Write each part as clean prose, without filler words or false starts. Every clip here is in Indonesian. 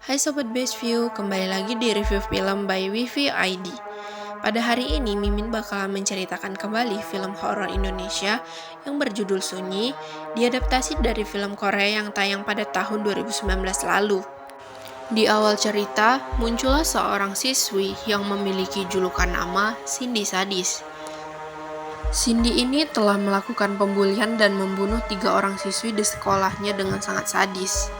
Hai Sobat Best View, kembali lagi di review film by Wifi ID. Pada hari ini, Mimin bakal menceritakan kembali film horor Indonesia yang berjudul Sunyi, diadaptasi dari film Korea yang tayang pada tahun 2019 lalu. Di awal cerita, muncullah seorang siswi yang memiliki julukan nama Cindy Sadis. Cindy ini telah melakukan pembulian dan membunuh 3 orang siswi di sekolahnya dengan sangat sadis.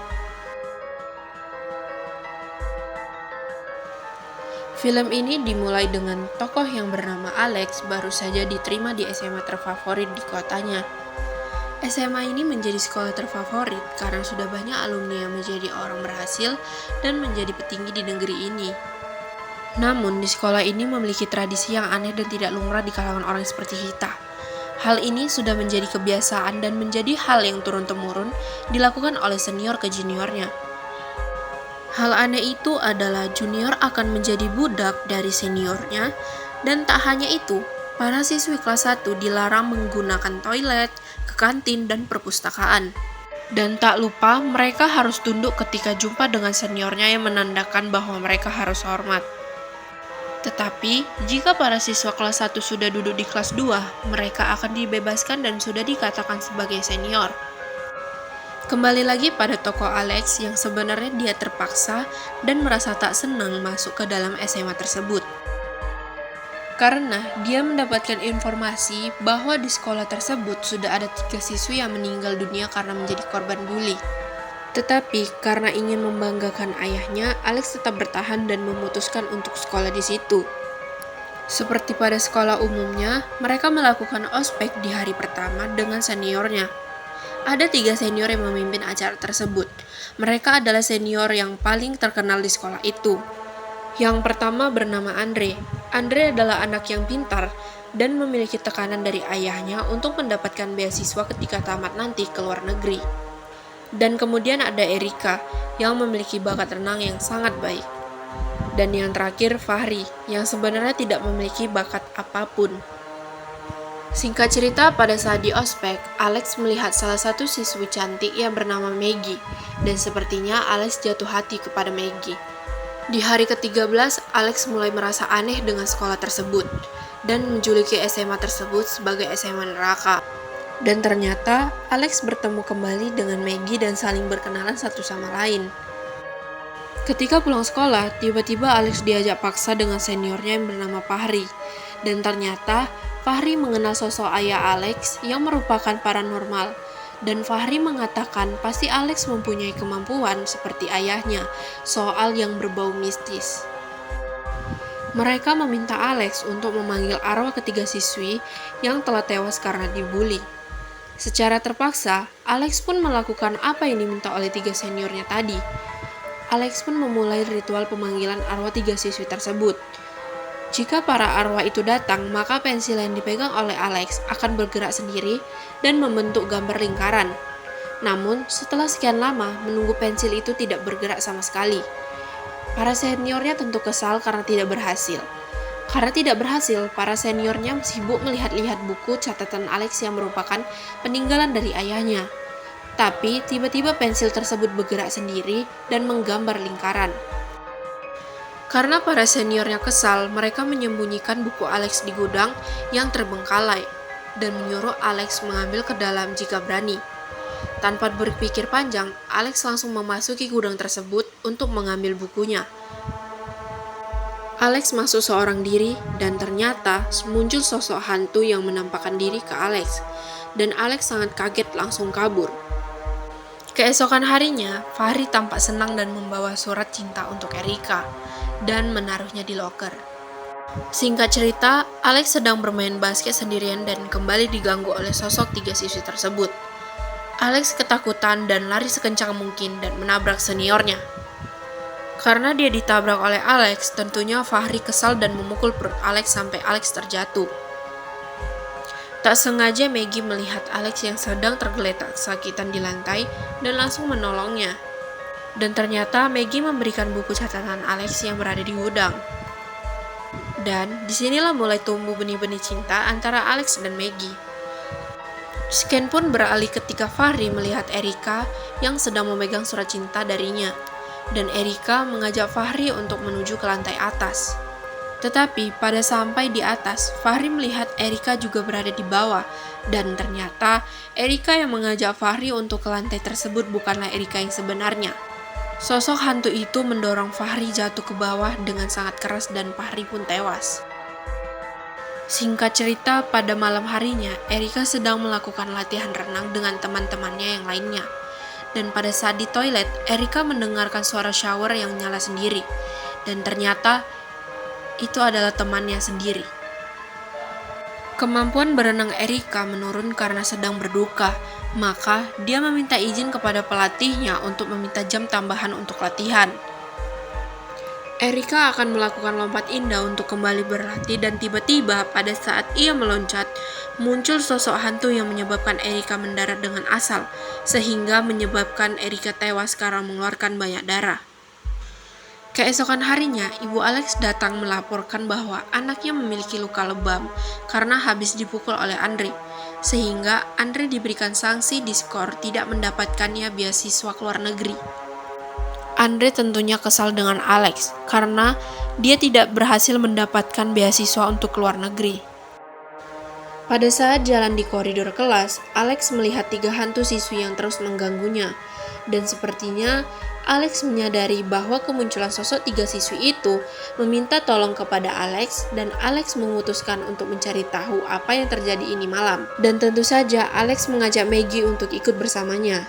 Film ini dimulai dengan tokoh yang bernama Alex baru saja diterima di SMA terfavorit di kotanya. SMA ini menjadi sekolah terfavorit karena sudah banyak alumni yang menjadi orang berhasil dan menjadi petinggi di negeri ini. Namun, di sekolah ini memiliki tradisi yang aneh dan tidak lumrah di kalangan orang seperti kita. Hal ini sudah menjadi kebiasaan dan menjadi hal yang turun-temurun dilakukan oleh senior ke juniornya. Hal aneh itu adalah junior akan menjadi budak dari seniornya, dan tak hanya itu, para siswi kelas 1 dilarang menggunakan toilet, ke kantin, dan perpustakaan. Dan tak lupa, mereka harus tunduk ketika jumpa dengan seniornya yang menandakan bahwa mereka harus hormat. Tetapi, jika para siswa kelas 1 sudah duduk di kelas 2, mereka akan dibebaskan dan sudah dikatakan sebagai senior. Kembali lagi pada tokoh Alex yang sebenarnya dia terpaksa dan merasa tak senang masuk ke dalam SMA tersebut. Karena dia mendapatkan informasi bahwa di sekolah tersebut sudah ada 3 siswi yang meninggal dunia karena menjadi korban bully. Tetapi karena ingin membanggakan ayahnya, Alex tetap bertahan dan memutuskan untuk sekolah di situ. Seperti pada sekolah umumnya, mereka melakukan ospek di hari pertama dengan seniornya. Ada 3 senior yang memimpin acara tersebut. Mereka adalah senior yang paling terkenal di sekolah itu. Yang pertama bernama Andre. Andre adalah anak yang pintar dan memiliki tekanan dari ayahnya untuk mendapatkan beasiswa ketika tamat nanti ke luar negeri. Dan kemudian ada Erika yang memiliki bakat renang yang sangat baik. Dan yang terakhir Fahri yang sebenarnya tidak memiliki bakat apapun. Singkat cerita, pada saat di ospek, Alex melihat salah satu siswi cantik yang bernama Maggie, dan sepertinya Alex jatuh hati kepada Maggie. Di hari ke-13, Alex mulai merasa aneh dengan sekolah tersebut, dan menjuluki SMA tersebut sebagai SMA neraka. Dan ternyata, Alex bertemu kembali dengan Maggie dan saling berkenalan satu sama lain. Ketika pulang sekolah, tiba-tiba Alex diajak paksa dengan seniornya yang bernama Fahri, dan ternyata Fahri mengenal sosok ayah Alex yang merupakan paranormal, dan Fahri mengatakan pasti Alex mempunyai kemampuan seperti ayahnya soal yang berbau mistis. Mereka meminta Alex untuk memanggil arwah ketiga siswi yang telah tewas karena dibully. Secara terpaksa, Alex pun melakukan apa yang diminta oleh 3 seniornya tadi. Alex pun memulai ritual pemanggilan arwah 3 siswi tersebut. Jika para arwah itu datang, maka pensil yang dipegang oleh Alex akan bergerak sendiri dan membentuk gambar lingkaran. Namun, setelah sekian lama, menunggu pensil itu tidak bergerak sama sekali. Para seniornya tentu kesal karena tidak berhasil. Karena tidak berhasil, para seniornya sibuk melihat-lihat buku catatan Alex yang merupakan peninggalan dari ayahnya. Tapi, tiba-tiba pensil tersebut bergerak sendiri dan menggambar lingkaran. Karena para seniornya kesal, mereka menyembunyikan buku Alex di gudang yang terbengkalai dan menyuruh Alex mengambil ke dalam jika berani. Tanpa berpikir panjang, Alex langsung memasuki gudang tersebut untuk mengambil bukunya. Alex masuk seorang diri dan ternyata muncul sosok hantu yang menampakkan diri ke Alex, dan Alex sangat kaget langsung kabur. Keesokan harinya, Fahri tampak senang dan membawa surat cinta untuk Erika dan menaruhnya di loker. Singkat cerita, Alex sedang bermain basket sendirian dan kembali diganggu oleh sosok 3 siswi tersebut. Alex ketakutan dan lari sekencang mungkin dan menabrak seniornya. Karena dia ditabrak oleh Alex, tentunya Fahri kesal dan memukul perut Alex sampai Alex terjatuh. Tak sengaja Maggie melihat Alex yang sedang tergeletak kesakitan di lantai dan langsung menolongnya. Dan ternyata Maggie memberikan buku catatan Alex yang berada di gudang. Dan disinilah mulai tumbuh benih-benih cinta antara Alex dan Maggie. Scan pun beralih ketika Fahri melihat Erika yang sedang memegang surat cinta darinya. dan Erika mengajak Fahri untuk menuju ke lantai atas. Tetapi pada sampai di atas, Fahri melihat Erika juga berada di bawah, dan ternyata Erika yang mengajak Fahri untuk ke lantai tersebut bukanlah Erika yang sebenarnya. Sosok hantu itu mendorong Fahri jatuh ke bawah dengan sangat keras dan Fahri pun tewas. Singkat cerita, pada malam harinya, Erika sedang melakukan latihan renang dengan teman-temannya yang lainnya. Dan pada saat di toilet, Erika mendengarkan suara shower yang nyala sendiri. Dan ternyata, itu adalah temannya sendiri. Kemampuan berenang Erika menurun karena sedang berduka, maka dia meminta izin kepada pelatihnya untuk meminta jam tambahan untuk latihan. Erika akan melakukan lompat indah untuk kembali berlatih dan tiba-tiba pada saat ia meloncat, muncul sosok hantu yang menyebabkan Erika mendarat dengan asal, sehingga menyebabkan Erika tewas karena mengeluarkan banyak darah. Keesokan harinya, Ibu Alex datang melaporkan bahwa anaknya memiliki luka lebam karena habis dipukul oleh Andre, sehingga Andre diberikan sanksi diskor tidak mendapatkannya beasiswa ke luar negeri. Andre tentunya kesal dengan Alex karena dia tidak berhasil mendapatkan beasiswa untuk keluar negeri. Pada saat jalan di koridor kelas, Alex melihat 3 hantu siswi yang terus mengganggunya. Dan sepertinya Alex menyadari bahwa kemunculan sosok 3 siswi itu meminta tolong kepada Alex, dan Alex memutuskan untuk mencari tahu apa yang terjadi ini malam. Dan tentu saja Alex mengajak Maggie untuk ikut bersamanya.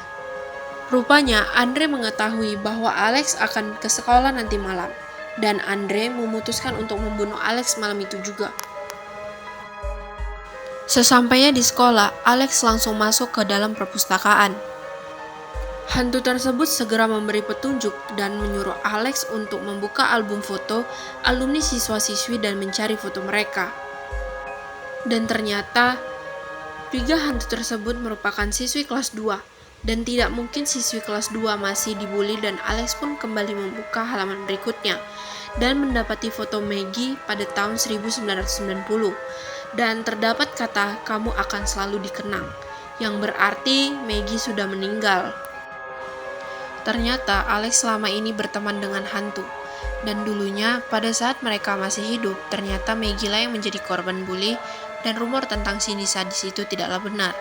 Rupanya Andre mengetahui bahwa Alex akan ke sekolah nanti malam, dan Andre memutuskan untuk membunuh Alex malam itu juga. Sesampainya di sekolah, Alex langsung masuk ke dalam perpustakaan. Hantu tersebut segera memberi petunjuk dan menyuruh Alex untuk membuka album foto alumni siswa-siswi dan mencari foto mereka. Dan ternyata 3 hantu tersebut merupakan siswi kelas 2. Dan tidak mungkin siswi kelas 2 masih dibully, dan Alex pun kembali membuka halaman berikutnya dan mendapati foto Maggie pada tahun 1990, dan terdapat kata "kamu akan selalu dikenang", yang berarti Maggie sudah meninggal. Ternyata Alex selama ini berteman dengan hantu, dan dulunya pada saat mereka masih hidup, ternyata Maggie lah yang menjadi korban bully, dan rumor tentang Cindy sadis itu tidaklah benar.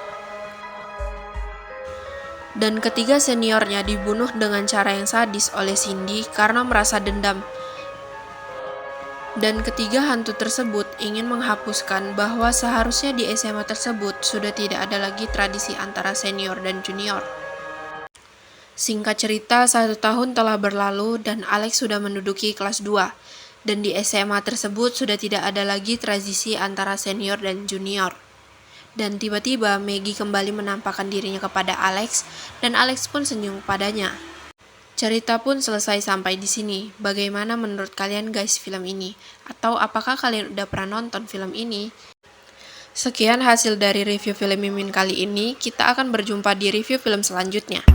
Dan ketiga seniornya dibunuh dengan cara yang sadis oleh Cindy karena merasa dendam. Dan ketiga hantu tersebut ingin menghapuskan bahwa seharusnya di SMA tersebut sudah tidak ada lagi tradisi antara senior dan junior. Singkat cerita, 1 tahun telah berlalu dan Alex sudah menduduki kelas 2. Dan di SMA tersebut sudah tidak ada lagi tradisi antara senior dan junior. Dan tiba-tiba Maggie kembali menampakkan dirinya kepada Alex, dan Alex pun senyum padanya. Cerita pun selesai sampai di sini. Bagaimana menurut kalian guys film ini? Atau apakah kalian udah pernah nonton film ini? Sekian hasil dari review film Mimin kali ini. Kita akan berjumpa di review film selanjutnya.